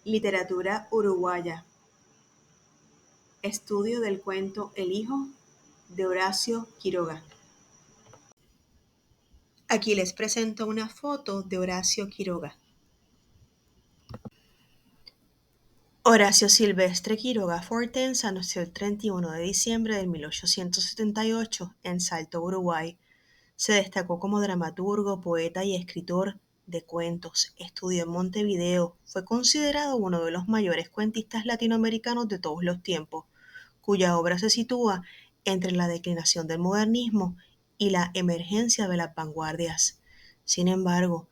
Literatura uruguaya. Estudio del cuento El hijo de Horacio Quiroga. Aquí les presento una foto de Horacio Quiroga. Horacio Silvestre Quiroga Fortensa nació el 31 de diciembre de 1878 en Salto, Uruguay. Se destacó como dramaturgo, poeta y escritor de cuentos. Estudió en Montevideo. Fue considerado uno de los mayores cuentistas latinoamericanos de todos los tiempos, cuya obra se sitúa entre la declinación del modernismo y la emergencia de las vanguardias. Sin embargo,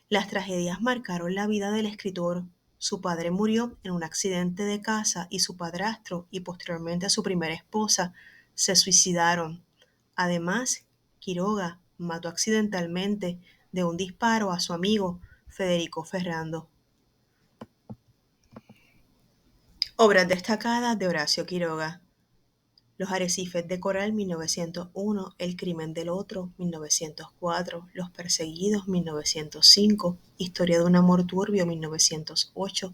las tragedias marcaron la vida del escritor. Su padre murió en un accidente de casa y su padrastro y posteriormente su primera esposa se suicidaron. Además, Quiroga mató accidentalmente de un disparo a su amigo Federico Ferrando. Obras destacadas de Horacio Quiroga: Los arrecifes de coral, 1901, El crimen del otro, 1904, Los perseguidos, 1905, Historia de un amor turbio, 1908,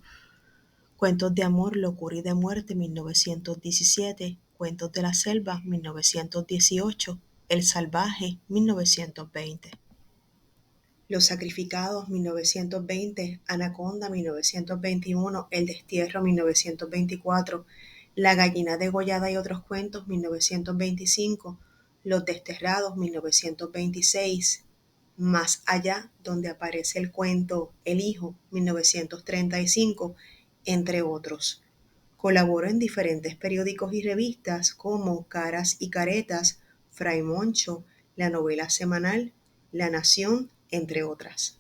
Cuentos de amor, locura y de muerte, 1917, Cuentos de la selva, 1918, El salvaje, 1920. Los sacrificados, 1920, Anaconda, 1921, El destierro, 1924, La gallina degollada y otros cuentos, 1925, Los desterrados, 1926, Más allá, donde aparece el cuento El hijo, 1935, entre otros. Colaboró en diferentes periódicos y revistas como Caras y Caretas, Fray Moncho, La Novela Semanal, La Nación, entre otras.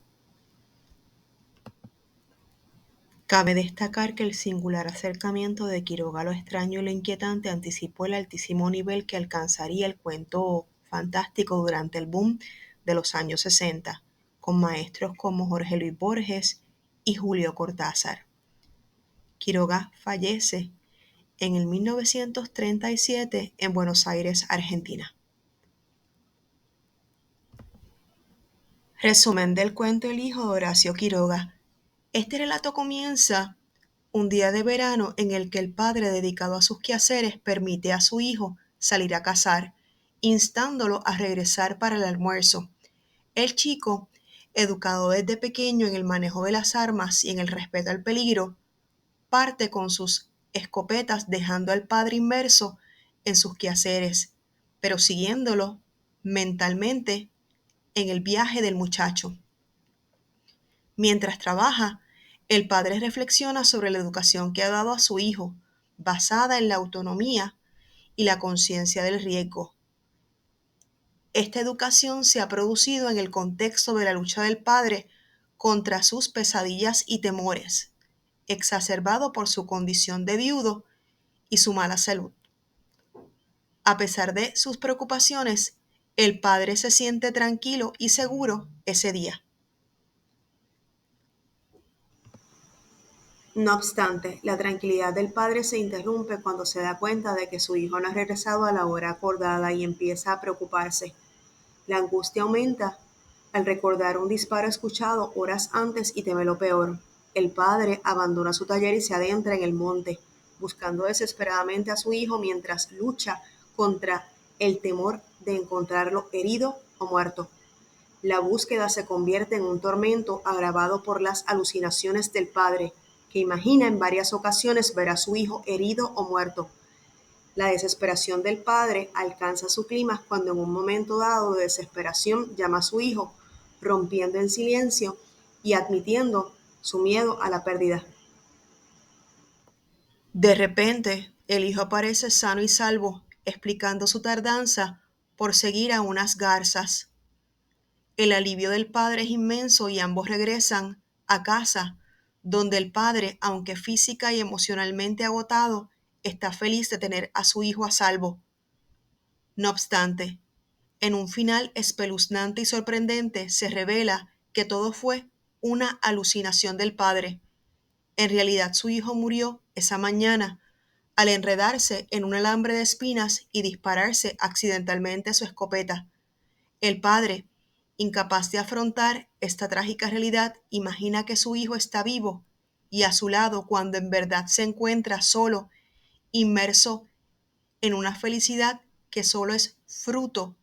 Cabe destacar que el singular acercamiento de Quiroga a lo extraño y lo inquietante anticipó el altísimo nivel que alcanzaría el cuento fantástico durante el boom de los años 60, con maestros como Jorge Luis Borges y Julio Cortázar. Quiroga fallece en el 1937 en Buenos Aires, Argentina. Resumen del cuento El hijo de Horacio Quiroga. Este relato comienza un día de verano en el que el padre, dedicado a sus quehaceres, permite a su hijo salir a cazar, instándolo a regresar para el almuerzo. El chico, educado desde pequeño en el manejo de las armas y en el respeto al peligro, parte con sus escopetas dejando al padre inmerso en sus quehaceres, pero siguiéndolo mentalmente en el viaje del muchacho. Mientras trabaja, el padre reflexiona sobre la educación que ha dado a su hijo, basada en la autonomía y la conciencia del riesgo. Esta educación se ha producido en el contexto de la lucha del padre contra sus pesadillas y temores, exacerbado por su condición de viudo y su mala salud. A pesar de sus preocupaciones, el padre se siente tranquilo y seguro ese día. No obstante, la tranquilidad del padre se interrumpe cuando se da cuenta de que su hijo no ha regresado a la hora acordada y empieza a preocuparse. La angustia aumenta al recordar un disparo escuchado horas antes y teme lo peor. El padre abandona su taller y se adentra en el monte, buscando desesperadamente a su hijo mientras lucha contra el temor de encontrarlo herido o muerto. La búsqueda se convierte en un tormento agravado por las alucinaciones del padre, que imagina en varias ocasiones ver a su hijo herido o muerto. La desesperación del padre alcanza su clímax cuando en un momento dado de desesperación llama a su hijo, rompiendo el silencio y admitiendo su miedo a la pérdida. De repente, el hijo aparece sano y salvo, explicando su tardanza por seguir a unas garzas. El alivio del padre es inmenso y ambos regresan a casa, donde el padre, aunque física y emocionalmente agotado, está feliz de tener a su hijo a salvo. No obstante, en un final espeluznante y sorprendente se revela que todo fue una alucinación del padre. En realidad su hijo murió esa mañana al enredarse en un alambre de espinas y dispararse accidentalmente su escopeta. El padre, incapaz de afrontar esta trágica realidad, imagina que su hijo está vivo y a su lado cuando en verdad se encuentra solo, inmerso en una felicidad que solo es fruto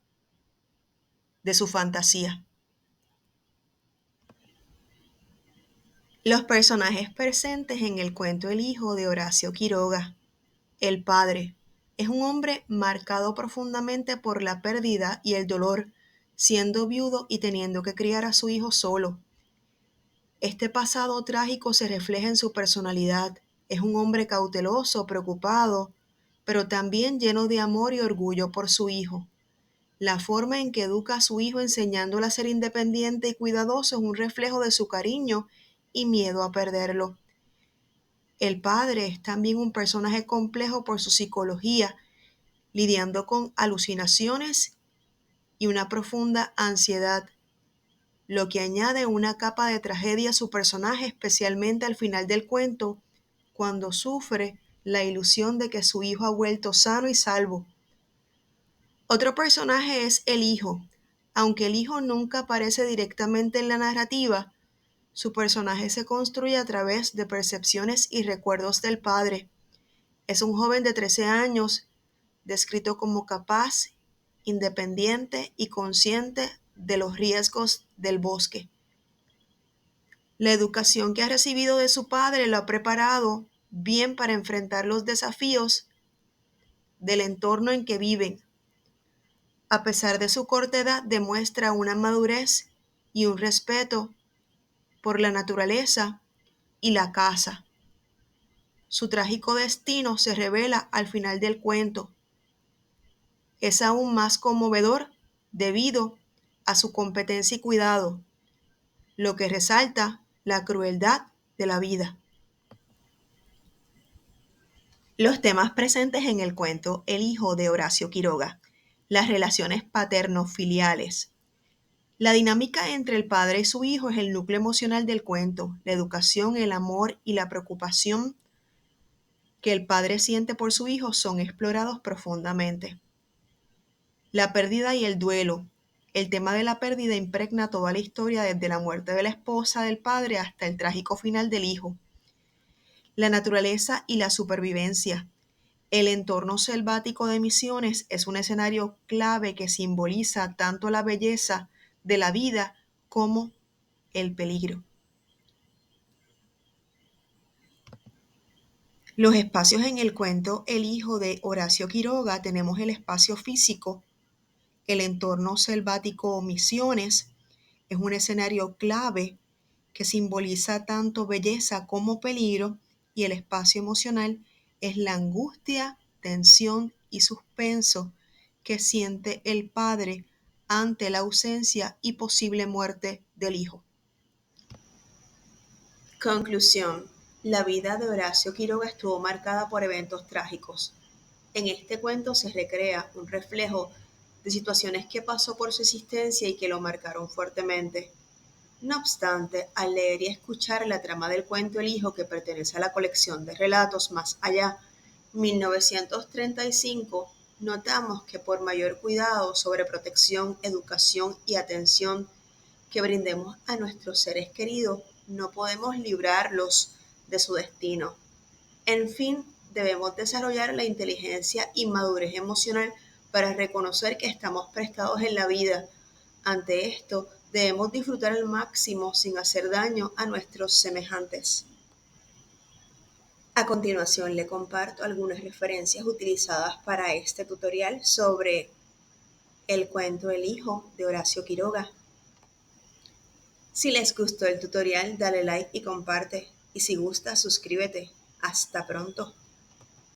de su fantasía. Los personajes presentes en el cuento El hijo de Horacio Quiroga. El padre es un hombre marcado profundamente por la pérdida y el dolor, siendo viudo y teniendo que criar a su hijo solo. Este pasado trágico se refleja en su personalidad. Es un hombre cauteloso, preocupado, pero también lleno de amor y orgullo por su hijo. La forma en que educa a su hijo enseñándole a ser independiente y cuidadoso es un reflejo de su cariño y miedo a perderlo. El padre es también un personaje complejo por su psicología, lidiando con alucinaciones y una profunda ansiedad, lo que añade una capa de tragedia a su personaje, especialmente al final del cuento, cuando sufre la ilusión de que su hijo ha vuelto sano y salvo. Otro personaje es el hijo. Aunque el hijo nunca aparece directamente en la narrativa, su personaje se construye a través de percepciones y recuerdos del padre. Es un joven de 13 años, descrito como capaz, independiente y consciente de los riesgos del bosque. La educación que ha recibido de su padre lo ha preparado bien para enfrentar los desafíos del entorno en que viven. A pesar de su corta edad, demuestra una madurez y un respeto por la naturaleza y la caza. Su trágico destino se revela al final del cuento. Es aún más conmovedor debido a su competencia y cuidado, lo que resalta la crueldad de la vida. Los temas presentes en el cuento El hijo de Horacio Quiroga. Las relaciones paterno-filiales. La dinámica entre el padre y su hijo es el núcleo emocional del cuento. La educación, el amor y la preocupación que el padre siente por su hijo son explorados profundamente. La pérdida y el duelo. El tema de la pérdida impregna toda la historia desde la muerte de la esposa del padre hasta el trágico final del hijo. La naturaleza y la supervivencia. El entorno selvático de Misiones es un escenario clave que simboliza tanto la belleza de la vida como el peligro. Los espacios en el cuento El hijo de Horacio Quiroga tenemos el espacio físico, el entorno selvático Misiones es un escenario clave que simboliza tanto belleza como peligro y el espacio emocional es la angustia, tensión y suspenso que siente el padre ante la ausencia y posible muerte del hijo. Conclusión. La vida de Horacio Quiroga estuvo marcada por eventos trágicos. En este cuento se recrea un reflejo de situaciones que pasó por su existencia y que lo marcaron fuertemente. No obstante, al leer y escuchar la trama del cuento El hijo, que pertenece a la colección de relatos Más allá, 1935, notamos que por mayor cuidado, sobreprotección, educación y atención que brindemos a nuestros seres queridos, no podemos librarlos de su destino. En fin, debemos desarrollar la inteligencia y madurez emocional para reconocer que estamos prestados en la vida. Ante esto, debemos disfrutar al máximo sin hacer daño a nuestros semejantes. A continuación, le comparto algunas referencias utilizadas para este tutorial sobre el cuento El hijo de Horacio Quiroga. Si les gustó el tutorial, dale like y comparte. Y si gusta, suscríbete. Hasta pronto.